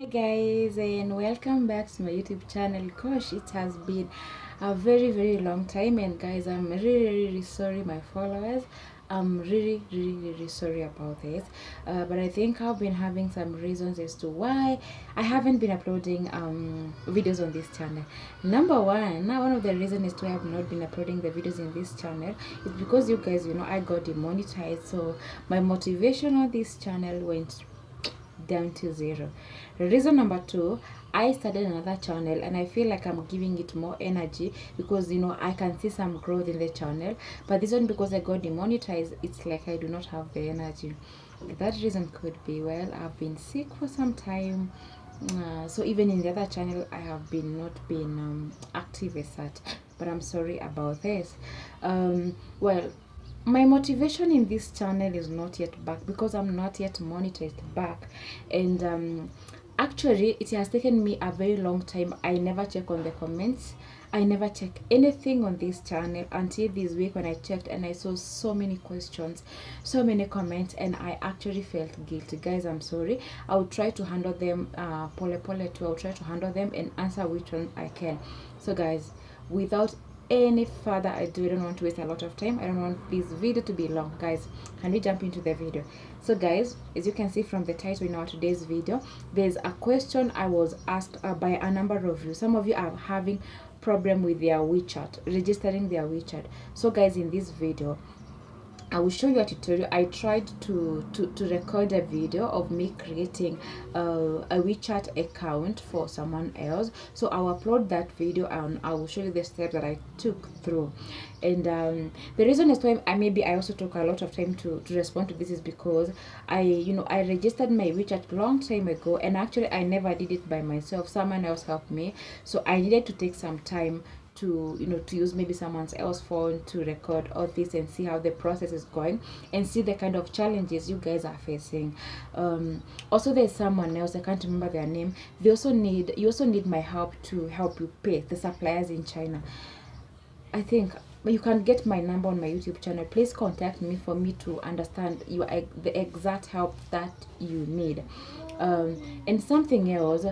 Hey guys, and welcome back to my YouTube channel. Gosh, it has been a very long time, and guys, I'm really sorry, my followers. I'm really sorry about this, but I think I've been having some reasons as to why I haven't been uploading videos on this channel. Number one of the reasons as to why I have not been uploading the videos in this channel is because you guys, I got demonetized, so my motivation on this channel went down to zero. Reason number two, I started another channel and I feel like I'm giving it more energy because I can see some growth in the channel. But this one, because I got demonetized, it's like I do not have the energy. That reason could be, well, I've been sick for some time. So even in the other channel I have been not been active as such, but I'm sorry about this. Well, my motivation in this channel is not yet back because I'm not yet monetized back, and actually it has taken me a very long time. I never check on the comments, I never check anything on this channel until this week when I checked and I saw so many questions, so many comments, and I actually felt guilty. Guys, I'm sorry. I'll try to handle them pole pole too. I'll try to handle them and answer which one I can. So guys, without any further ado, I don't want to waste a lot of time. I don't want this video to be long. Guys, can we jump into the video? So guys, as you can see from the title in our today's video, there's a question I was asked by a number of you. Some of you are having problem with their WeChat, registering their WeChat. So guys, in this video I will show you a tutorial. I tried to record a video of me creating a WeChat account for someone else. So I'll upload that video and I will show you the steps that I took through. And the reason is why I also took a lot of time to respond to this is because I registered my WeChat long time ago, and actually I never did it by myself. Someone else helped me. So I needed to take some time to use maybe someone else's phone to record all this and see how the process is going and see the kind of challenges you guys are facing. Also, there's someone else, I can't remember their name. You also need my help to help you pay the suppliers in China. I think you can get my number on my YouTube channel. Please contact me for me to understand the exact help that you need. And something else,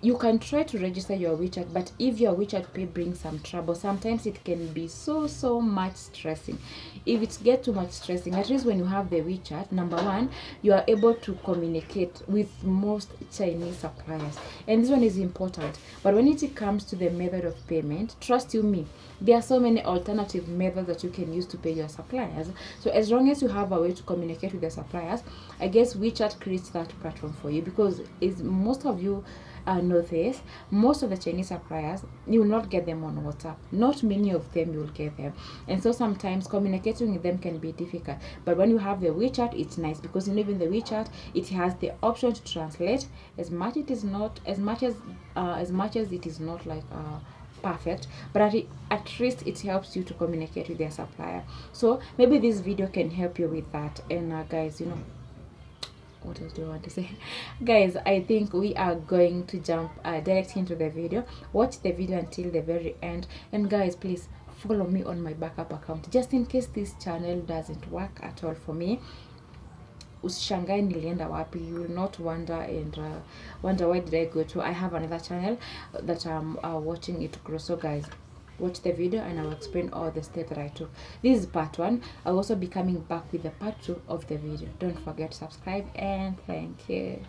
you can try to register your WeChat, but if your WeChat pay brings some trouble, sometimes it can be so much stressing. If it gets too much stressing, at least when you have the WeChat, number one, you are able to communicate with most Chinese suppliers, and this one is important. But when it comes to the method of payment, trust you me, there are so many alternative methods that you can use to pay your suppliers. So as long as you have a way to communicate with your suppliers, I guess WeChat creates that platform for you, because is most of you know this, most of the Chinese suppliers, you will not get them on WhatsApp. Not many of them you will get them, and so sometimes communicating with them can be difficult. But when you have the WeChat, it's nice because even the WeChat, it has the option to translate. As much as it is not like perfect, but at least it helps you to communicate with your supplier. So maybe this video can help you with that. And guys, what else do I want to say? Guys, I think we are going to jump directly into the video. Watch the video until the very end, and guys, please follow me on my backup account just in case this channel doesn't work at all for me. Usishangae nilienda wapi. You will not wonder and wonder why did I go to. I have another channel that I'm watching it grow. So guys, watch the video and I'll explain all the steps that I took. This is part one. I'll also be coming back with the part two of the video. Don't forget to subscribe, and thank you.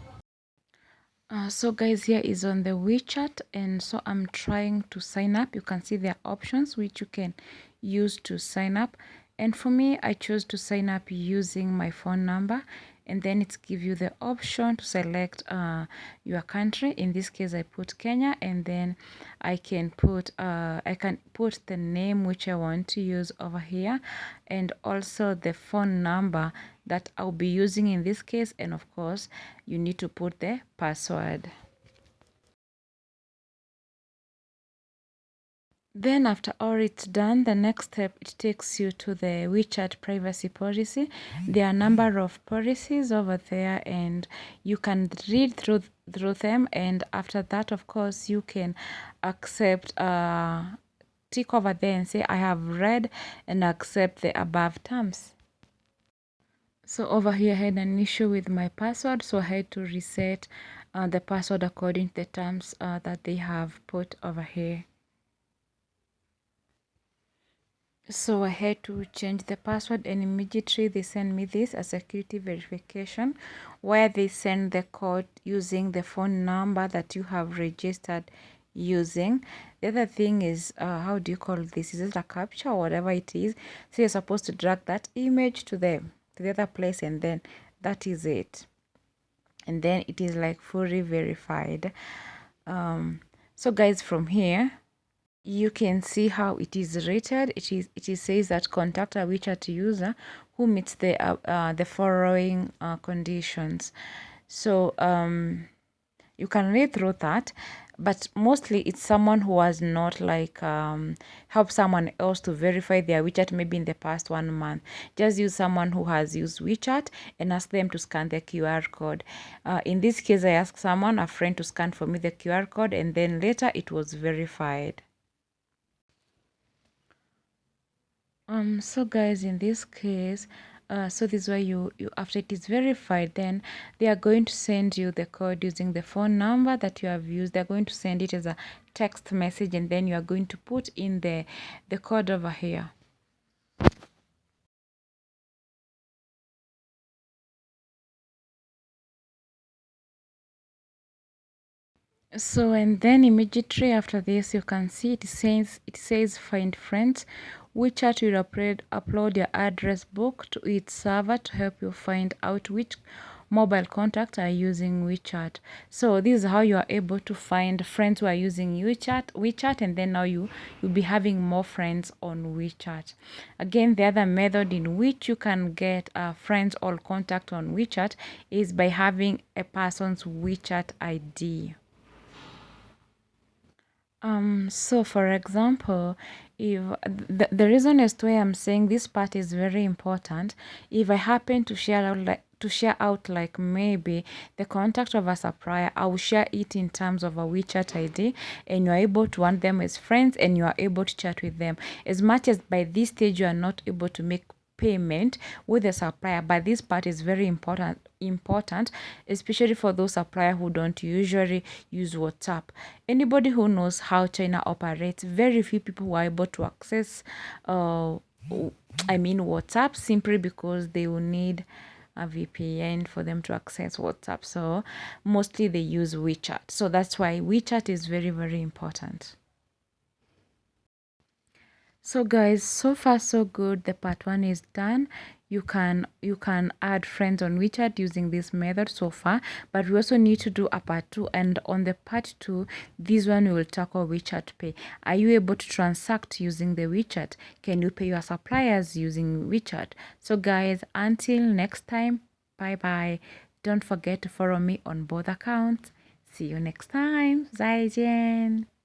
So guys, here is on the WeChat, and so I'm trying to sign up. You can see there are options which you can use to sign up, and for me I chose to sign up using my phone number, and then it gives you the option to select your country. In this case I put Kenya, and then I can put the name which I want to use over here, and also the phone number that I'll be using in this case, and of course you need to put the password. Then after all it's done, the next step, it takes you to the WeChat privacy policy. There are a number of policies over there, and you can read through them, and after that of course you can accept tick over there and say I have read and accept the above terms. So over here I had an issue with my password, so I had to reset the password according to the terms that they have put over here. So I had to change the password, and immediately they send me this, a security verification, where they send the code using the phone number that you have registered using. The other thing is, how do you call this? Is it a captcha or whatever it is? So you're supposed to drag that image to the other place, and then that is it. And then it is like fully verified. So guys, from here you can see how it is rated. It says that contact a WeChat user who meets the following conditions. So you can read through that, but mostly it's someone who has not like helped someone else to verify their WeChat maybe in the past 1 month. Just use someone who has used WeChat and ask them to scan the QR code. In this case, I asked a friend, to scan for me the QR code, and then later it was verified. So guys, in this case, so this is why you after it is verified, then they are going to send you the code using the phone number that you have used. They're going to send it as a text message, and then you are going to put in the code over here. So, and then immediately after this, you can see it says find friends. WeChat will upload your address book to its server to help you find out which mobile contacts are using WeChat. So this is how you are able to find friends who are using WeChat, and then now you'll be having more friends on WeChat. Again, the other method in which you can get friends or contact on WeChat is by having a person's WeChat ID. So for example, if the reason as to why I'm saying this part is very important, if I happen to share out like maybe the contact of a supplier, I will share it in terms of a WeChat ID, and you are able to want them as friends, and you are able to chat with them. As much as by this stage you are not able to make payment with the supplier, but this part is very important, especially for those supplier who don't usually use WhatsApp. Anybody who knows how China operates, very few people who are able to access WhatsApp, simply because they will need a VPN for them to access WhatsApp. So mostly they use WeChat. So that's why WeChat is very, very important. So guys, so far so good. The part 1 is done. You can add friends on WeChat using this method so far, but we also need to do a part 2, and on the part 2, this one we will tackle WeChat Pay. Are you able to transact using the WeChat? Can you pay your suppliers using WeChat? So guys, until next time, bye bye. Don't forget to follow me on both accounts. See you next time. 再见.